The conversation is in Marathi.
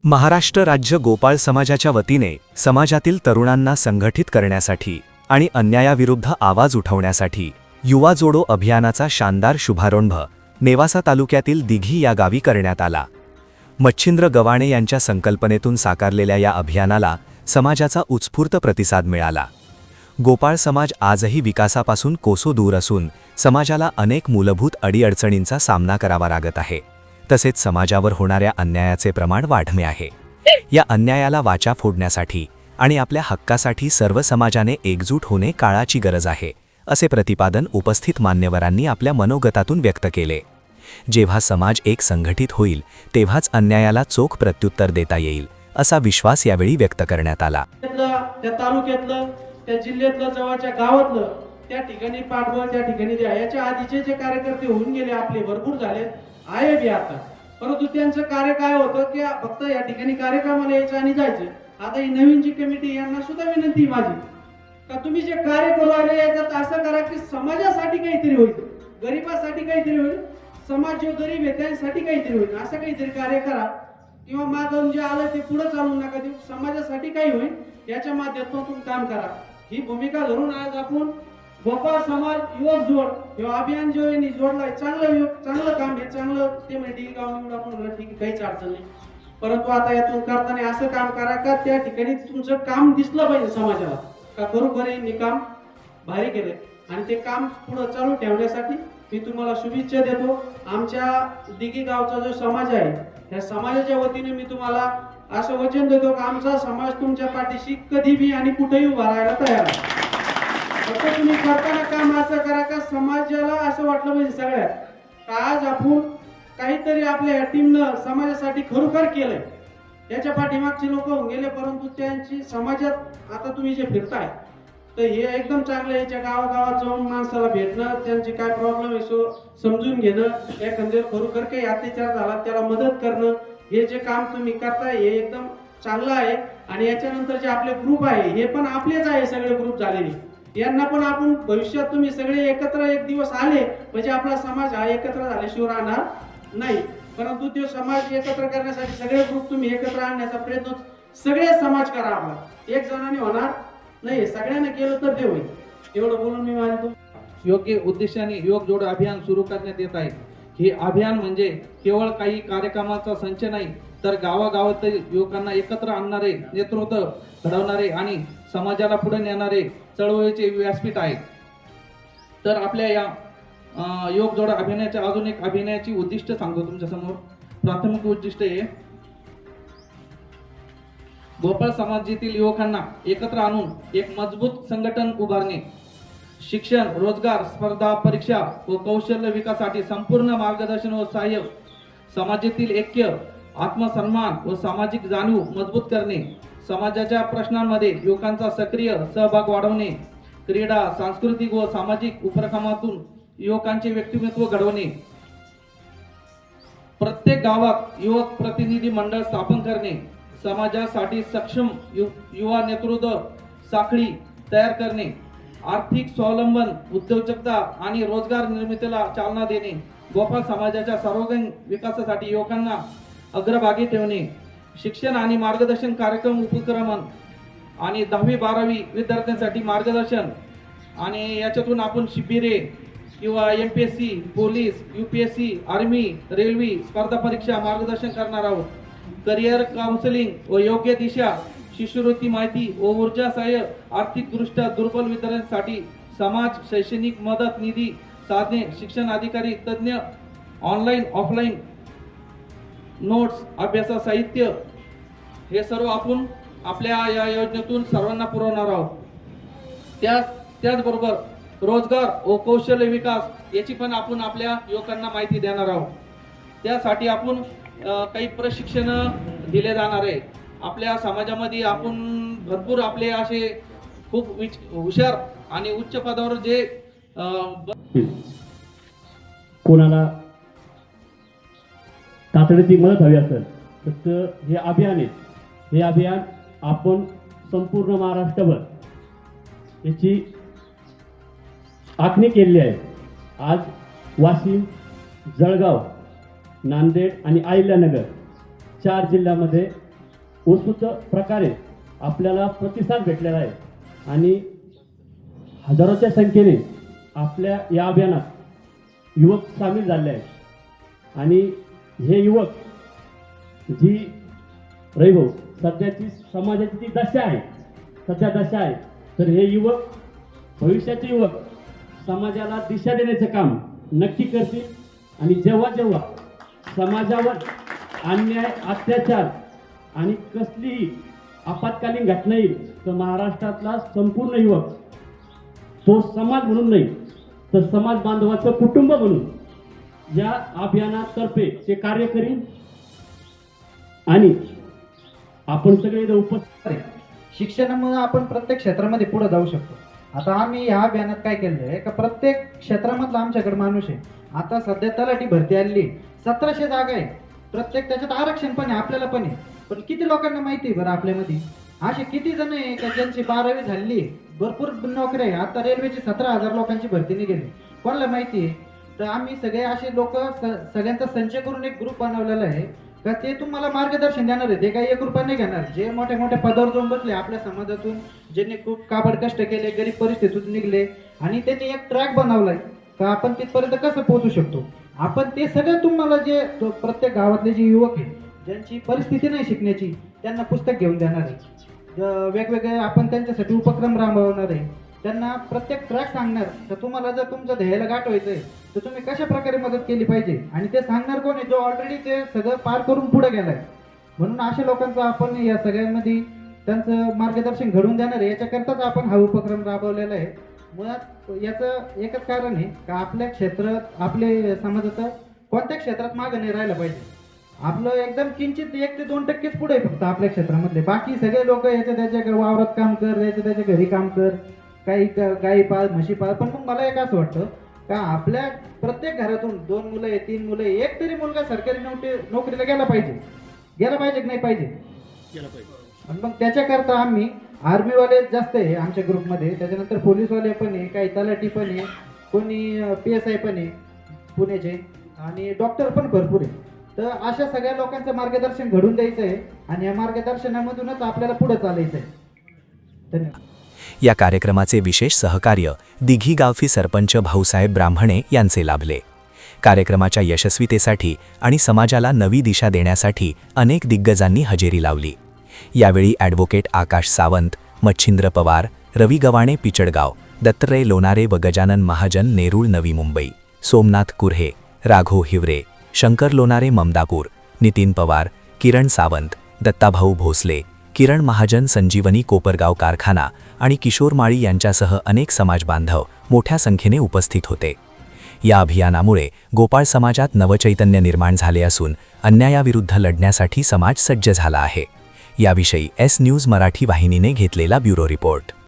महाराष्ट्र राज्य गोपाळ समाजाच्या वतीने समाजातील तरुणांना संघटित करण्यासाठी आणि अन्यायाविरुद्ध आवाज उठवण्यासाठी युवा जोडो अभियानाचा शानदार शुभारंभ नेवासा तालुक्यातील दिघी या गावी करण्यात आला। मच्छिंद्र गवाणे यांच्या संकल्पनेतून साकारलेल्या या अभियानाला समाजाचा उत्स्फूर्त प्रतिसाद मिळाला। गोपाळ समाज आजही विकासापासून कोसो दूर असून समाजाला अनेक मूलभूत अडीअडचणींचा सामना करावा लागत आहे। तसेच समाजावर होणाऱ्या अन्यायाचे प्रमाण वाढले आहे। या अन्यायाला वाचा फोडण्यासाठी आणि आपल्या हक्कासाठी सर्व समाजाने एकजूट होणे काळाची गरज आहे, असे प्रतिपादन उपस्थित मान्यवरांनी आपल्या मनोगतातून व्यक्त केले। जेव्हा समाज एक संघटित होईल तेव्हाच अन्यायाला चोख प्रत्युत्तर देता येईल, असा विश्वास यावेळी व्यक्त करण्यात आला। त्या तालुक्यातलं, त्या जिल्ह्यातलं, जवळच्या गावातलं, त्या ठिकाणी पाठबळ, त्या ठिकाणी द्या। याच्या आधीचे जे कार्यकर्ते होऊन गेले आपले भरपूर झाले आहे बी आता, परंतु त्यांचं कार्य काय होतं की फक्त या ठिकाणी कार्यक्रमाला यायचं आणि जायचं। आता ही नवीन जी कमिटी, यांना सुद्धा विनंती माझी का तुम्ही जे कार्य करू आले याच्यात असं करा की समाजासाठी काहीतरी होईल, गरीबासाठी काहीतरी होईल, समाज जो गरीब आहे त्यांसाठी काहीतरी होईल, असं काहीतरी कार्य करा। किंवा मागून जे आलं ते पुढे चालू नका देऊ, समाजासाठी काही होईल याच्या माध्यमातून तुम्ही काम करा। ही भूमिका धरून आज आपण गोपाळ समाज युवक जोड हे अभियान जो आहे जोडलाय। चांगलं काम आहे, चांगलं ते म्हणजे गाव निवडून आपण म्हणलं ठीक आहे, काहीच अडचण नाही, परंतु आता यातून करताना असं काम करा का त्या ठिकाणी तुमचं काम दिसलं पाहिजे समाजाला का खरोखर यांनी काम भारी केलंय, आणि ते काम पुढे चालू ठेवण्यासाठी मी तुम्हाला शुभेच्छा देतो। आमच्या दिघी गावचा जो समाज आहे त्या समाजाच्या वतीने मी तुम्हाला असं वचन देतो की आमचा समाज तुमच्या पाठीशी कधी बी आणि कुठेही उभा राहायला तयार आहे। फक्त तुम्ही करताना काम असं करा का समाजाला असं वाटलं पाहिजे सगळ्यात आज आपण काहीतरी आपल्या या टीमनं समाजासाठी खरोखर केलंय। त्याच्या पाठीमागचे लोक होऊन गेले, परंतु त्यांची समाजात आता तुम्ही जे फिरताय तर हे एकदम चांगलं। याच्या गावागावात जाऊन माणसाला भेटणं, त्यांचे काय प्रॉब्लेम आहे समजून घेणं, एकंदरीत खरोखर काही अत्याचार झाला त्याला मदत करणं, हे जे काम तुम्ही करताय हे एकदम चांगलं आहे। आणि याच्यानंतर जे आपले ग्रुप आहे हे पण आपलेच आहे, सगळे ग्रुप झालेले, यांना पण आपण भविष्यात तुम्ही सगळे एकत्र एक दिवस आले म्हणजे आपला समाज हा एकत्र झाल्याशिवाय राहणार नाही, परंतु तो समाज एकत्र करण्यासाठी सगळे ग्रुप तुम्ही एकत्र आणण्याचा प्रयत्न सगळे समाज करा। आपला एक जणांनी होणार नाही, सगळ्यांना केलं तर ते होईल। एवढं बोलून मी माझे योग्य उद्देशाने युवक जोड अभियान सुरू करण्यात येत आहे। हे अभियान म्हणजे केवळ काही कार्यक्रमाचा संच नाही, तर गावागावातील युवकांना एकत्र आणणारे, नेतृत्व घडवणारे आणि समाजाला पुढे नेणारे चळवळीचे व्यासपीठ आहे। तर आपल्या या युवक जोड अभियानाच्या अजून एक अभियानाची उद्दिष्ट सांगतो तुमच्या समोर। प्राथमिक उद्दिष्ट आहे गोपाळ समाजातील युवकांना एकत्र आणून एक मजबूत संघटन उभारणे, शिक्षण, रोजगार, स्पर्धा परीक्षा व कौशल्य विकासासाठी संपूर्ण मार्गदर्शन व सहाय्य, समाजातील ऐक्य, आत्मसन्मान व सामाजिक जाणीव मजबूत करणे, समाजाच्या प्रश्नांमध्ये युवकांचा सक्रिय सहभाग वाढवणे, क्रीडा, सांस्कृतिक व सामाजिक उपक्रमातून युवकांचे व्यक्तिमत्व घडवणे, प्रत्येक गावात युवक प्रतिनिधी मंडळ स्थापन करणे, समाजासाठी सक्षम युवा नेतृत्व साखळी तयार करणे, आर्थिक स्वावलंबन, उद्योजकता आणि रोजगार निर्मितीला चालना देणे, गोपाळ समाजाच्या सर्वांगीण विकासासाठी युवकांना अग्रभागी ठेवणे, शिक्षण आणि मार्गदर्शन कार्यक्रम उपक्रम आणि 10वी-12वी विद्यार्थ्यांसाठी मार्गदर्शन, आणि याच्यातून आपण शिबिरे किंवा MPSC, police, UPSC, army, railway स्पर्धा परीक्षा मार्गदर्शन करणार आहोत। करिअर काउन्सिलिंग व योग्य दिशा, शिष्यवृत्ती माहिती व ऊर्जा सहाय्य, आर्थिकदृष्ट्या दुर्बल विद्यार्थ्यांसाठी समाज शैक्षणिक मदत निधी साधने, शिक्षण अधिकारी तज्ञ, ऑनलाईन ऑफलाईन नोट्स, अभ्यास साहित्य, हे सर्व आपण आपल्या या योजनेतून सर्वांना पुरवणार आहोत। त्याचबरोबर रोजगार व कौशल्य विकास याची पण आपण आपल्या युवकांना माहिती देणार आहोत। त्यासाठी आपण काही प्रशिक्षण दिले जाणार आहे। आपल्या समाजामध्ये आपण भरपूर आपले असे खूप हुशार आणि उच्च पदावर जे कोणाला तातडीची मदत हवी असेल तर हे अभियान आहे, हे अभियान आपण संपूर्ण महाराष्ट्रभर याची आखणी केलेली आहे। आज वाशिम, जळगाव, नांदेड आणि अहिल्यानगर 4 जिल्ह्यामध्ये उत्स्फूर्त प्रकारे आपल्याला प्रतिसाद भेटलेला आहे आणि हजारोच्या संख्येने आपल्या या अभियानात युवक सामील झाले आहेत आणि हे युवक जी रविभाऊ सध्याची समाजाची जी दशा आहे सध्या दशा आहे, तर हे युवक भविष्याचे युवक समाजाला दिशा देण्याचं काम नक्की करतील आणि जेव्हा जेव्हा समाजावर अन्याय अत्याचार आणि कसलीही आपत्कालीन घटना येईल तर महाराष्ट्रातला संपूर्ण युवक तो समाज म्हणून नाही तर समाज बांधवाचं कुटुंब म्हणून या अभियानातर्फे ते कार्य करीन आणि आपण सगळे इथं उपस्थित शिक्षणामुळे आपण प्रत्येक क्षेत्रामध्ये पुढे जाऊ शकतो. आता आम्ही ह्या अभियानात काय केलं आहे का प्रत्येक क्षेत्रामधला आमच्याकडे माणूस आहे. आता सध्या तलाठी भरती आली 1700 जागा आहे. प्रत्येक त्याच्यात आरक्षण पण आहे आपल्याला पण आहे. पण किती लोकांना माहिती आहे बरं आपल्यामध्ये असे किती जण आहे का ज्यांची 12वी झाली भरपूर नोकरी आहे. आता रेल्वेची 17,000 लोकांची भरती निघाली कोणाला माहिती आहे. तर आम्ही सगळे असे लोक सगळ्यांचा संचय करून एक ग्रुप बनवलेला आहे का ते तुम्हाला मार्गदर्शन देणार आहे. ते काही 1 रुपया नाही घेणार. जे मोठ्या मोठ्या पदावर जाऊन बसले आपल्या समाजातून ज्यांनी खूप काबड कष्ट केले गरीब परिस्थितीतून निघले आणि त्यांनी एक ट्रॅक बनवलाय का आपण तिथपर्यंत कसं पोहोचू शकतो. आपण ते सगळं तुम्हाला जे प्रत्येक गावातले जे युवक आहे ज्यांची परिस्थिती नाही शिकण्याची त्यांना पुस्तक घेऊन देणार आहे. वेगवेगळे आपण त्यांच्यासाठी उपक्रम राबवणार आहे. त्यांना प्रत्येक ट्रॅक सांगणार तर तुम्हाला जर तुमचं ध्येयाला गाठवायचं आहे तर तुम्ही कशा प्रकारे मदत केली पाहिजे आणि ते सांगणार कोण आहे जो ऑलरेडी ते सगळं पार करून पुढे गेलाय. म्हणून अशा लोकांचं आपण या सगळ्यांमध्ये त्यांचं मार्गदर्शन घडवून देणार आहे. याच्याकरताच आपण हा उपक्रम राबवलेला आहे. मुळात याचं एकच कारण आहे का आपल्या क्षेत्रात आपले समाजाचं कोणत्या क्षेत्रात मागं नाही राहिलं पाहिजे. आपलं एकदम किंचित 1 ते 2% पुढे आहे फक्त आपल्या क्षेत्रामधले. बाकी सगळे लोक याच्या त्याच्या वावरात काम कर याच्या त्याच्या घरी काम कर काही गाई पाळ म्हशी पाळ. पण मग मला एक असं वाटतं का आपल्या प्रत्येक घरातून 2 मुलं आहे 3 मुलं आहे एक तरी मुलगा सरकारी नोकरीला गेला पाहिजे की नाही पाहिजे. आणि मग त्याच्याकरता आम्ही आर्मीवाले जास्त आहे आमच्या ग्रुपमध्ये. त्याच्यानंतर पोलीसवाले पण आहे काही तलाठी पण आहे कोणी PSI पण आहे पुण्याचे आणि डॉक्टर पण भरपूर आहे. तर अशा सगळ्या लोकांचं मार्गदर्शन घडून द्यायचं आहे आणि या मार्गदर्शनामधूनच आपल्याला पुढे चालायचं आहे. धन्यवाद. या कार्यक्रमाचे विशेष सहकार्य दिघी गावफी सरपंच भाऊसाहेब ब्राह्मणे यांचे लाभले. कार्यक्रमाच्या यशस्वीतेसाठी आणि समाजाला नवी दिशा देण्यासाठी अनेक दिग्गजांनी हजेरी लावली. यावेळी ॲडव्होकेट आकाश सावंत, मच्छिंद्र पवार, रवी गवाणे पिचडगाव, दत्तराय लोणारे व गजानन महाजन नेरूळ नवी मुंबई, सोमनाथ कुर्हे, राघव हिवरे, शंकर लोणारे ममदापूर, नितीन पवार, किरण सावंत, दत्ताभाऊ भोसले, किरण महाजन संजीवनी कोपरगाव कारखाना आणि किशोर माळी यांच्यासह अनेक समाजबांधव मोठ्या संख्येने उपस्थित होते. या अभियानामुळे गोपाळ समाजात नवचैतन्य निर्माण झाले असून अन्यायाविरुद्ध लढण्यासाठी समाज सज्ज झाला आहे. याविषयी S न्यूज मराठी वाहिनीने घेतलेला ब्युरो रिपोर्ट.